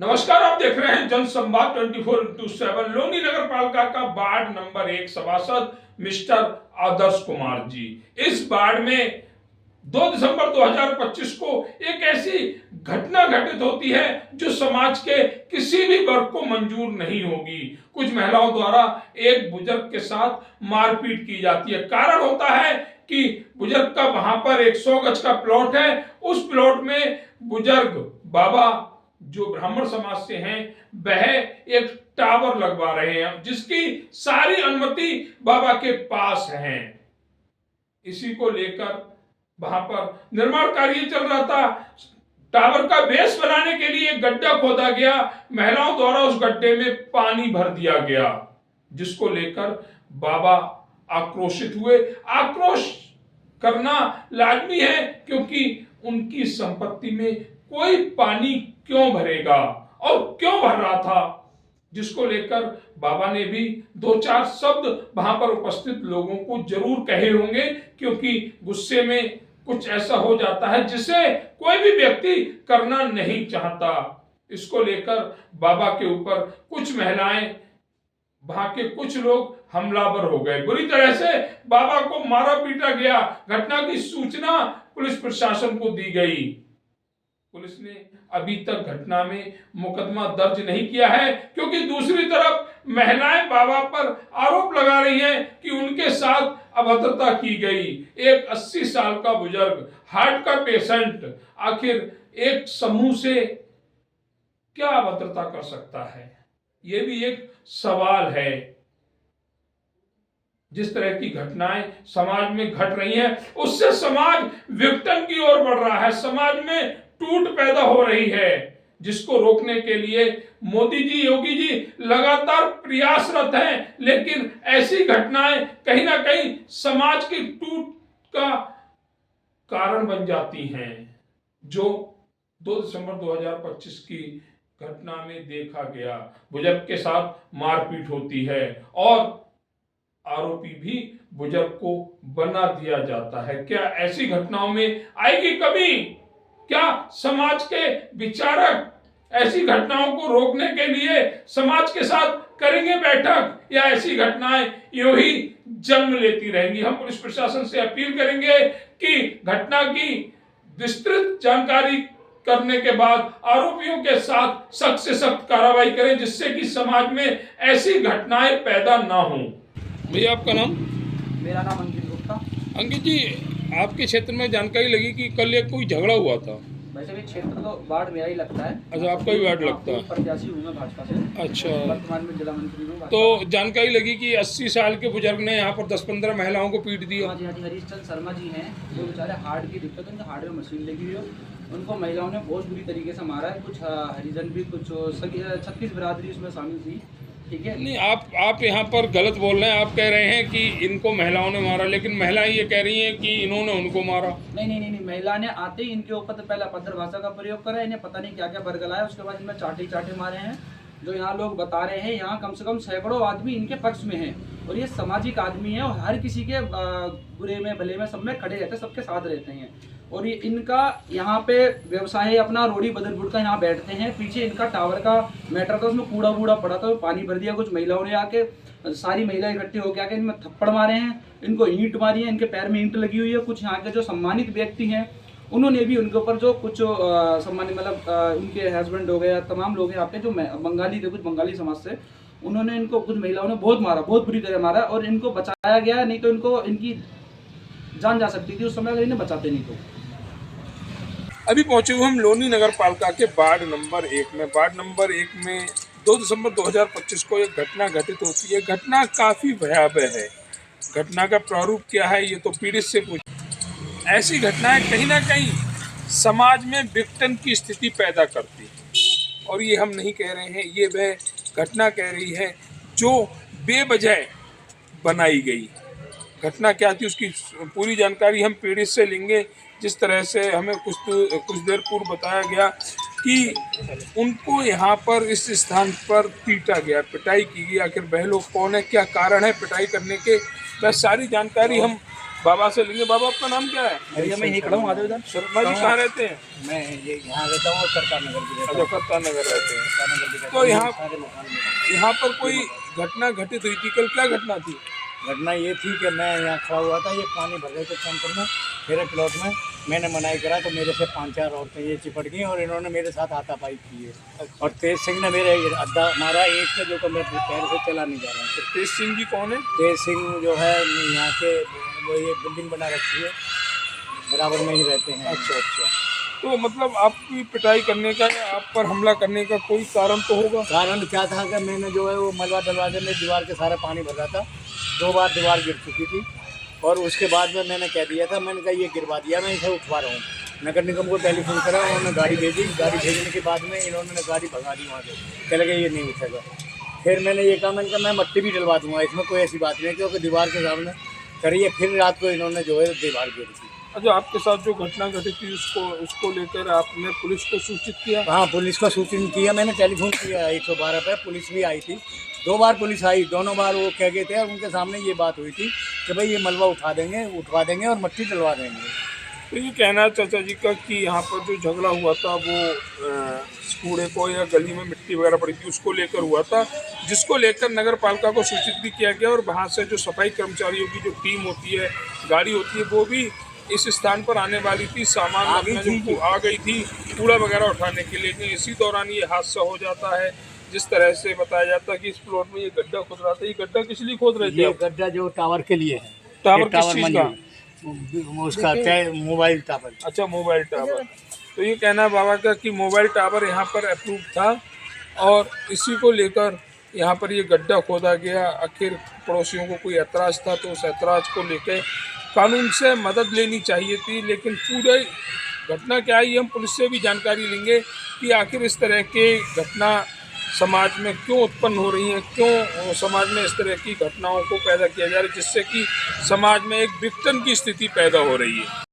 नमस्कार, आप देख रहे हैं जनसंवाद 24x7। लोनी नगर पालिका का वार्ड नंबर 1 सभासद मिस्टर आदर्श कुमार जी। इस वार्ड में 2 दिसंबर 2025 को एक ऐसी घटना घटित होती है जो समाज के किसी भी वर्ग को मंजूर नहीं होगी। कुछ महिलाओं द्वारा एक बुजुर्ग के साथ मारपीट की जाती है। कारण होता है कि बुजुर्ग का वहां पर 100 गज का प्लॉट है। उस प्लॉट में बुजुर्ग बाबा जो ब्राह्मण समाज से हैं वह एक टावर लगवा रहे हैं, जिसकी सारी अनुमति बाबा के पास है। इसी को लेकर वहां पर निर्माण कार्य चल रहा था। टावर का बेस बनाने के लिए गड्ढा खोदा गया। महिलाओं द्वारा उस गड्ढे में पानी भर दिया गया, जिसको लेकर बाबा आक्रोशित हुए। आक्रोश करना लाजमी है, क्योंकि उनकी संपत्ति में कोई पानी क्यों भरेगा और क्यों भर रहा था, जिसको लेकर बाबा ने भी 2-4 शब्द वहां पर उपस्थित लोगों को जरूर कहे होंगे, क्योंकि गुस्से में कुछ ऐसा हो जाता है जिसे कोई भी व्यक्ति करना नहीं चाहता। इसको लेकर बाबा के ऊपर कुछ महिलाएं, वहां के कुछ लोग हमलावर हो गए। बुरी तरह से बाबा को मारा पीटा गया। घटना की सूचना पुलिस प्रशासन को दी गई। पुलिस ने अभी तक घटना में मुकदमा दर्ज नहीं किया है, क्योंकि दूसरी तरफ महिलाएं बाबा पर आरोप लगा रही हैं कि उनके साथ अभद्रता की गई। एक 80 साल का बुजुर्ग, हार्ट का पेशेंट, आखिर एक समूह से क्या अभद्रता कर सकता है? यह भी एक सवाल है। जिस तरह की घटनाएं समाज में घट रही हैं, उससे समाज विघटन की ओर बढ़ रहा है। समाज में टूट पैदा हो रही है, जिसको रोकने के लिए मोदी जी, योगी जी लगातार प्रयासरत हैं। लेकिन ऐसी घटनाएं कहीं ना कहीं समाज की टूट का कारण बन जाती हैं, जो 2 दिसंबर 2025 की घटना में देखा गया। बुजुर्ग के साथ मारपीट होती है और आरोपी भी बुजुर्ग को बना दिया जाता है। क्या ऐसी घटनाओं में आएगी कमी? क्या समाज के विचारक ऐसी घटनाओं को रोकने के लिए समाज के साथ करेंगे बैठक, या ऐसी घटनाएं यूं ही जन्म लेती रहेंगी? हम पुलिस प्रशासन से अपील करेंगे कि घटना की विस्तृत जानकारी करने के बाद आरोपियों के साथ सख्त से सख्त कार्रवाई करें, जिससे कि समाज में ऐसी घटनाएं पैदा ना हो। भैया, आपका नाम? मेरा नाम अंकित गुप्ता। अंकित जी, आपके क्षेत्र में जानकारी लगी कि कल एक कोई झगड़ा हुआ था। वैसे भी क्षेत्र तो वार्ड मेरा ही लगता है। अच्छा, आपका भी वार्ड लगता है? प्रत्याशी हूँ मैं भाजपा से। अच्छा, वर्तमान में जिला मंत्री हूँ। तो जानकारी लगी कि 80 साल के बुजुर्ग ने यहाँ पर 10-15 महिलाओं को पीट दिया। हाँ जी, हरीशचंद्र शर्मा जी हैं, जो बेचारे हार्ट की दिक्कत है, उनके हार्ट में मशीन लगी हुई है। उनको महिलाओं ने बहुत बुरी तरीके से मारा है। कुछ हरिजन भी, कुछ 36 बिरादरी उसमें शामिल थी। ठीक है, नहीं, आप यहाँ पर गलत बोल रहे हैं। आप कह रहे हैं कि इनको महिलाओं ने मारा, लेकिन महिलाएं ये कह रही हैं कि इन्होंने उनको मारा। नहीं, महिला ने आते ही इनके ऊपर तो पहले अभद्र भाषा का प्रयोग करा, इन्हें पता नहीं क्या क्या बरगलाया। उसके बाद इनमें चाटे मारे हैं। जो यहाँ लोग बता रहे हैं, यहाँ कम से कम सैकड़ों आदमी इनके पक्ष में हैं, और ये सामाजिक आदमी है और हर किसी के बुरे में भले में सब में खड़े रहते हैं, सबके साथ रहते हैं। और ये इनका यहाँ पे व्यवसाय अपना रोड़ी बदरपुर का, यहाँ बैठते हैं। पीछे इनका टावर का मैटर था, उसमें कूड़ा वूड़ा पड़ा था, पानी भर दिया। कुछ महिलाओं ने आके, सारी महिलाएं इकट्ठे होकर आके इनमें थप्पड़ मारे हैं, इनको ईंट मारी है, इनके पैर में ईंट लगी हुई है। कुछ यहाँ के जो सम्मानित व्यक्ति हैं, उन्होंने भी उनके ऊपर जो कुछ सम्मानित, मतलब उनके हस्बैंड हो गए, तमाम लोग यहाँ पे जो बंगाली थे, कुछ बंगाली समाज से, उन्होंने इनको, कुछ महिलाओं ने बहुत मारा, बहुत बुरी तरह मारा। और इनको बचाया गया, नहीं तो इनको, इनकी जान जा सकती थी उस समय अगर इन्हें बचाते नहीं तो। अभी पहुंचे हुए हम लोनी नगर पालिका के वार्ड नंबर 1 में। वार्ड नंबर 1 में 2 दिसंबर 2025 को एक घटना घटित होती है। घटना काफ़ी भयावह है। घटना का प्रारूप क्या है, ये तो पीड़ित से पूछ। ऐसी घटनाएं कहीं ना कहीं समाज में विघटन की स्थिति पैदा करती है, और ये हम नहीं कह रहे हैं, ये वह घटना कह रही है जो बेवजह बनाई गई। घटना क्या थी, उसकी पूरी जानकारी हम पीड़ित से लेंगे। जिस तरह से हमें कुछ देर पूर्व बताया गया कि उनको यहाँ पर इस स्थान पर पीटा गया, पिटाई की गई। आखिर वह लोग कौन है, क्या कारण है पिटाई करने के, वह सारी जानकारी हम बाबा से लेंगे। बाबा आपका नाम क्या है? भैया मैं यही खड़ा हूँ, आ जाओ इधर। शर्मा जी कहाँ रहते हैं? मैं ये यहाँ रहता हूँ और सरकार नगर भी रहता अच्छा, हूँ। फत्ता नगर रहते हैं। सरकार नगर भी रहता तो हूँ। यहाँ सारे मकान मेरे। यहाँ पर कोई घटना घटित हुई थी कल, क्या घटना थी? घटना ये थी कि मैं यहाँ खड़ा हुआ था, ये पानी भर गए थे कैंपर में मेरे प्लॉट में। मैंने मनाही करा तो मेरे से 5-4 औरतें ये चिपट गई और इन्होंने मेरे साथ हाथापाई की है। और तेज सिंह ने मेरे अड्डा मारा एक से, जो कि मैं पैर से चला नहीं जा रहा हूँ। तेज सिंह जी कौन है? तेज सिंह जो है यहाँ के, वो ये बिल्डिंग बना रखी है, बराबर में ही रहते हैं। अच्छा अच्छा। तो मतलब आपकी पिटाई करने का या आप पर हमला करने का कोई कारण तो होगा? कारण क्या था कि मैंने जो है वो मलबा दरवाजे में दीवार के सारा पानी भर रहा था, 2 बार दीवार गिर चुकी थी। और उसके बाद में मैंने कह दिया था, मैंने कहा ये गिरवा दिया, मैं इसे उठवा रहा हूँ। नगर निगम को टेलीफोन करा, उन्होंने गाड़ी भेजी। गाड़ी भेजने के बाद में इन्होंने गाड़ी भगा दी वहाँ से, कह लगे ये नहीं उठेगा। फिर मैंने ये कहा, मैंने कहा मैं मट्टी भी डलवा दूँगा, इसमें कोई ऐसी बात नहीं, क्योंकि दीवार के सामने करिए। फिर रात को इन्होंने जो है दीवार गिर दी। अच्छा, आपके साथ जो घटना घटी थी उसको लेकर आपने पुलिस को सूचित किया? हाँ, पुलिस को सूचित किया मैंने, टेलीफोन किया 112 पे। पुलिस भी आई थी, 2 बार पुलिस आई, दोनों बार वो कह गए थे और उनके सामने ये बात हुई थी कि भाई ये मलबा उठवा देंगे और मट्टी डलवा देंगे। तो ये कहना है चाचा जी का कि यहाँ पर जो झगड़ा हुआ था वो कूड़े को या गली में मिट्टी वगैरह पड़ी थी उसको लेकर हुआ था, जिसको लेकर नगर पालिका को सूचित भी किया गया। और वहाँ से जो सफाई कर्मचारियों की जो टीम होती है, गाड़ी होती है, वो भी इस स्थान पर आने वाली थी, सामान रखने जो आ गई थी कूड़ा वगैरह उठाने के लिए। लेकिन इसी दौरान ये हादसा हो जाता है। जिस तरह से बताया जाता है कि इस प्लॉट में ये गड्ढा खोद रहा था, ये गड्ढा किस लिए खोद रहे थे? ये गड्ढा जो टावर के लिए है। टावर किस चीज़ का? उसका मोबाइल टावर। अच्छा, मोबाइल टावर। तो ये कहना है बाबा का कि मोबाइल टावर यहाँ पर अप्रूव था और इसी को लेकर यहाँ पर ये गड्ढा खोदा गया। आखिर पड़ोसियों को कोई ऐतराज़ था तो उस ऐतराज़ को लेकर कानून से मदद लेनी चाहिए थी। लेकिन पूरे घटना क्या है ये हम पुलिस से भी जानकारी लेंगे कि आखिर इस तरह के घटना समाज में क्यों उत्पन्न हो रही हैं, क्यों समाज में इस तरह की घटनाओं को पैदा किया जा रहा है, जिससे कि समाज में एक विघटन की स्थिति पैदा हो रही है।